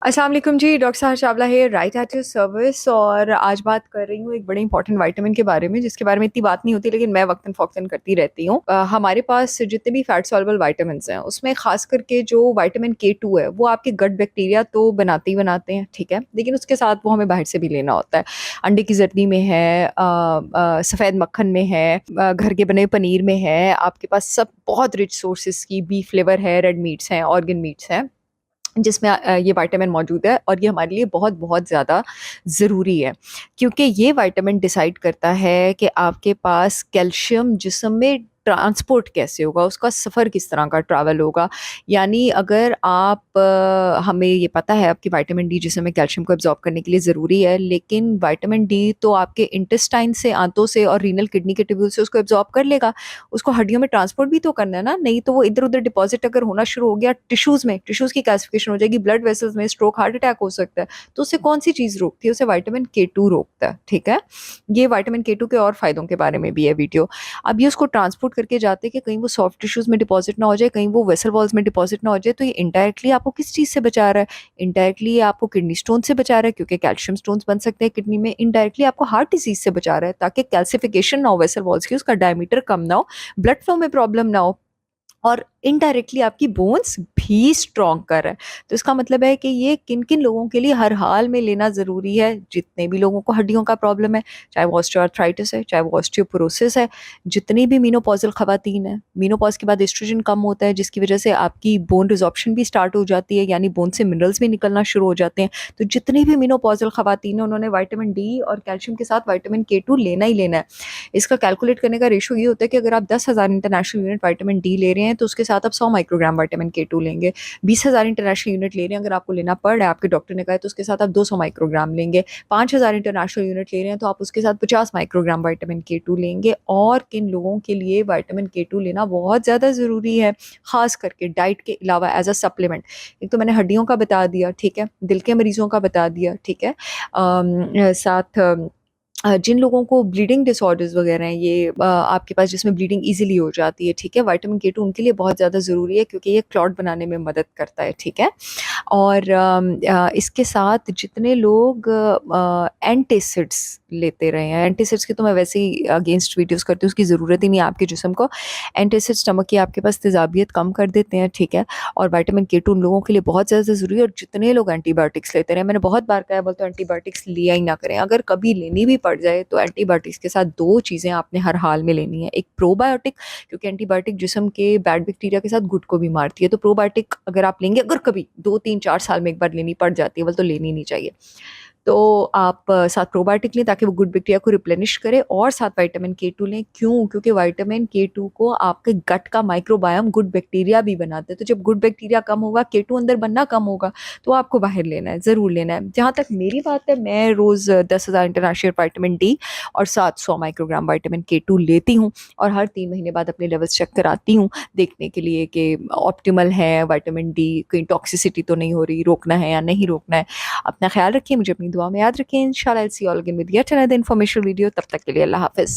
अस्सलाम वालेकुम जी, डॉक्टर साहर चावला है, राइट एट योर सर्विस। और आज बात कर रही हूँ एक बड़े इंपॉर्टेंट विटामिन के बारे में, जिसके बारे में इतनी बात नहीं होती, लेकिन मैं वक्तन-फ़ौक़्तन करती रहती हूँ। हमारे पास जितने भी फैट सॉल्युबल विटामिन्स हैं, उसमें ख़ास करके जो विटामिन के 2 है, वो आपके गट बैक्टीरिया तो बनाते ही बनाते हैं, ठीक है? लेकिन उसके साथ वो हमें बाहर से भी लेना होता है। अंडे की ज़र्दी में है, सफ़ेद मक्खन में है, घर के बने पनीर में है, आपके पास सब बहुत रिच सोर्सेज़ की बीफ लिवर है, रेड मीट्स हैं, ऑर्गन मीट्स हैं। जिसमें ये विटामिन मौजूद है और ये हमारे लिए बहुत-बहुत ज़्यादा ज़रूरी है। क्योंकि ये विटामिन डिसाइड करता है कि आपके पास कैल्शियम जिस्म में ट्रांसपोर्ट कैसे होगा, उसका सफ़र किस तरह का ट्रैवल होगा। यानी अगर आप हमें ये पता है आपकी विटामिन डी जिस्म में कैल्शियम को एब्ज़ॉर्ब करने के लिए ज़रूरी है, लेकिन विटामिन डी तो आपके इंटेस्टाइन से, आंतों से और रीनल किडनी के ट्यूब्यूल से उसको एब्ज़ॉर्ब कर लेगा। उसको हड्डियों में ट्रांसपोर्ट भी तो करना है ना, नहीं तो वो इधर-उधर डिपॉज़िट अगर होना शुरू हो गया टिश्यूज़ में, टिश्यूज़ की कैल्सिफ़िकेशन हो जाएगी, ब्लड वेसल्स में स्ट्रोक, हार्ट अटैक हो सकता है। तो उसे कौन-सी चीज़ रोकती है? उसे विटामिन के 2 रोकता है, ठीक है? ये विटामिन के 2 के और फ़ायदों के बारे में भी है वीडियो। अब ये उसको ट्रांसपोर्ट करके जाते हैं कि कहीं वो सॉफ्ट टिश्यूज़ में डिपॉज़िट ना हो जाए, कहीं वो वेसल वॉल्स में डिपॉज़िट ना हो जाए, तो ये इनडायरेक्टली आपको किस चीज़ से बचा रहा है? इनडायरेक्टली ये आपको किडनी स्टोन से बचा रहा है, क्योंकि कैल्शियम स्टोन्स बन सकते हैं किडनी में। इनडायरेक्टली आपको हार्ट डिज़ीज़ से बचा रहा है, ताकि कैल्सिफ़िकेशन ना हो वेसल वॉल्स की, उसका डायमीटर कम ना हो, ब्लड फ्लो में प्रॉब्लम ना हो। और इनडायरेक्टली आपकी बोन्स भी स्ट्रॉन्ग कर रहा है। तो इसका मतलब है कि ये किन-किन लोगों के लिए हर हाल में लेना ज़रूरी है। जितने भी लोगों को हड्डियों का प्रॉब्लम है, चाहे वो ऑस्टियोआर्थराइटिस है, चाहे वो ऑस्टियोपोरोसिस है, जितनी भी मेनोपॉज़ल ख़वातीन हैं, मेनोपॉज़ के बाद एस्ट्रोजन कम होता है, जिसकी वज़ह से आपकी बोन रिज़ॉर्प्शन भी स्टार्ट हो जाती है, यानी बोन से मिनरल्स भी निकलना शुरू हो जाते हैं। तो जितनी भी मेनोपॉज़ल ख़वातीन हैं, उन्होंने विटामिन डी और कैल्शियम के साथ विटामिन के 2 लेना ही लेना है। इसका कैलकुलेट करने का रेशियो ये होता है कि अगर आप 10,000 इंटरनेशनल यूनिट विटामिन डी ले रहे हैं, तो उसके साथ आप 100 माइक्रोग्राम विटामिन के 2 लेंगे। 20,000 इंटरनेशनल यूनिट ले रहे हैं, अगर आपको लेना पड़ रहा है, आपके डॉक्टर ने कहा है, तो उसके साथ आप 200 माइक्रोग्राम लेंगे। 5,000 इंटरनेशनल यूनिट ले रहे हैं, तो आप उसके साथ 50 माइक्रोग्राम विटामिन के 2 लेंगे। और किन लोगों के लिए विटामिन के 2 लेना बहुत ज़्यादा ज़रूरी है, ख़ास करके डाइट के अलावा एज़ अ सप्लीमेंट। एक तो मैंने हड्डियों का बता दिया, ठीक है? दिल के मरीज़ों का बता दिया, ठीक है? साथ जिन लोगों को ब्लीडिंग डिसऑर्डर्स वगैरह हैं, ये आपके पास जिसमें ब्लीडिंग ईज़िली हो जाती है, ठीक है? विटामिन के 2 उनके लिए बहुत ज़्यादा ज़रूरी है, क्योंकि ये क्लॉट बनाने में मदद करता है, ठीक है? और इसके साथ जितने लोग एंटासिड्स लेते रहे हैं, एंटासिड्स की तो मैं वैसे ही अगेंस्ट वीडियोज़ करती हूँ, उसकी ज़रूरत ही नहीं है आपके जिस्म को। एंटासिड्स स्टमक की आपके पास तेज़ाबियत कम कर देते हैं, ठीक है? और विटामिन के 2 उन लोगों के लिए बहुत ज़्यादा ज़रूरी है। और जितने लोग एंटीबायोटिक्स लेते रहे हैं, मैंने बहुत बार कहा है, बोलते हैं एंटीबायोटिक्स लिया ही ना करें। अगर कभी लेनी भी पड़ जाए, तो एंटीबायोटिक्स के साथ 2 चीज़ें आपने हर हाल में लेनी है। एक प्रोबायोटिक, क्योंकि एंटीबायोटिक जिस्म के बैड बैक्टीरिया के साथ गुड को भी मारती है, तो प्रोबायोटिक अगर आप लेंगे, अगर कभी 2, 3, 4 साल में एक बार लेनी पड़ जाती है, तो लेनी नहीं चाहिए। तो आप साथ प्रोबायोटिक लें, ताकि वो गुड बैक्टीरिया को रिप्लेनिश करे, और साथ विटामिन के 2 लें। क्यों? क्योंकि विटामिन के 2 को आपके गट का माइक्रोबायोम गुड बैक्टीरिया भी बनाता है। तो जब गुड बैक्टीरिया कम होगा, के 2 अंदर बनना कम होगा, तो आपको बाहर लेना है, ज़रूर लेना है। जहाँ तक मेरी बात है, मैं रोज़ 10,000 इंटरनेशनल विटामिन डी और साथ 100 माइक्रोग्राम विटामिन के 2 लेती हूँ, और हर 3 महीने बाद अपने लेवल्स चेक कराती हूँ, देखने के लिए कि ऑप्टिमल है विटामिन डी, कहीं टॉक्सिसिटी तो नहीं हो रही, रोकना है या नहीं रोकना है। अपना ख़्याल रखिए, मुझे अपनी दुआ में याद रखें। इंशाल्लाह I will see you all again with yet another informative video. तब तक के लिए अल्लाह हाफ़िज़।